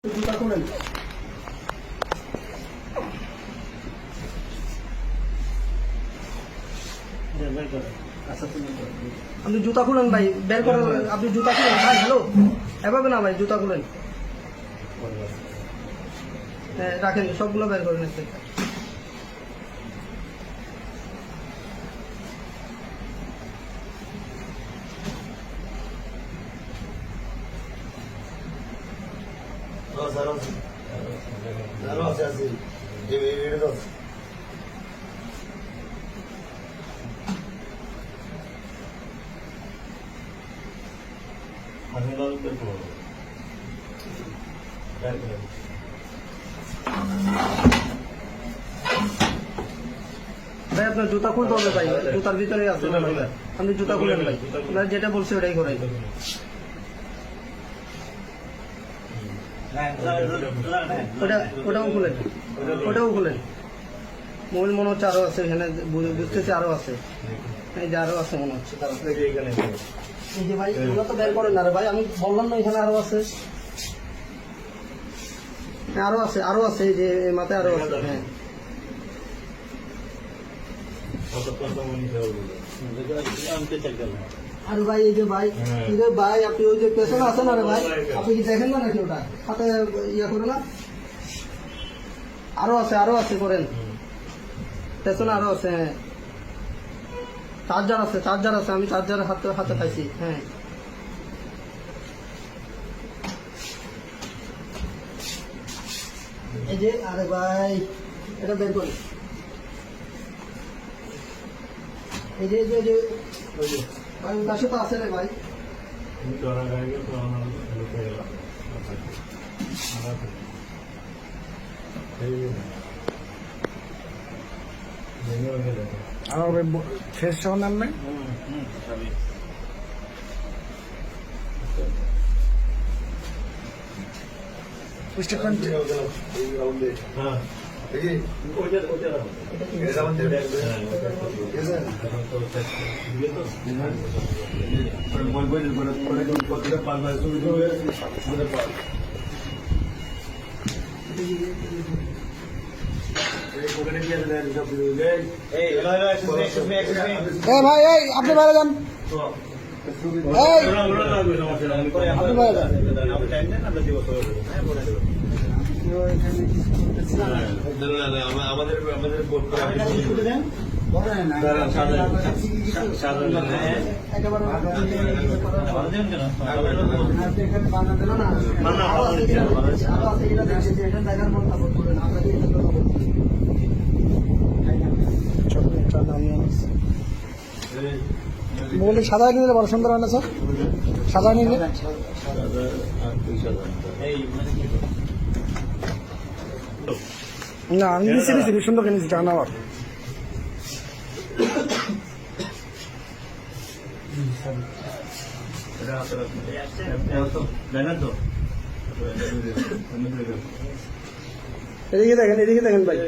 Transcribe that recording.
জুতা খুলেন, আপনি জুতা খুলেন ভাই, বের করেন, আপনি জুতা খুলেন ভাই। হ্যালো, এভাবে না ভাই, জুতা খুলেন। হ্যাঁ রাখেন, সবগুলো বের করেন। ভাই আপনার জুতা খুলতে হবে ভাই, জুতার ভিতরে আছে ভাই, আপনি জুতা খুলেন ভাই, আপনার যেটা বলছে ওটাই করাই। ওটাও খুলেন, ওটাও খুলেন। মোবাইল মনে হচ্ছে আরো আছে এখানে, বুঝতেছি আরো আছে, এই যে আরো আছে মনে হচ্ছে। এই যে ভাই এগুলো তো বের করেন না রে ভাই, আমি বললাম না এখানে আরো আছে, আরো আছে, আরো আছে, এই যে মাথায় আরো আছে। হ্যাঁ আরে ভাই এই যে ভাই, ভাই আপনি ওই যে পেছনে আছেন না রে ভাই, আপনি কি দেখেন না নাকি ওটা হাতে ইয়ে করে না? আরো আছে, আরো আছে, করেন পেছনে আরো আছে। হ্যাঁ চার্জার আছে, চার্জার আছে, আমি চার্জার হাতে হাতে পাইছি। হ্যাঁ এই যে, আরে ভাই এটা বের করি, এই যে ভাই তার সাথে আছে রে ভাই। আর ফেস নাম নাই ভাই, এই আপনি বাইরে যান, আপনি বাইরে যান। মোবাইলটি সাদা নিলে বড় সুন্দর হয় না স্যার? সাদা নিলে না, আমি নিচ্ছি সুন্দর কিনেছি, টাকা আবার এদিকে দেখেন, এদিকে দেখেন ভাই।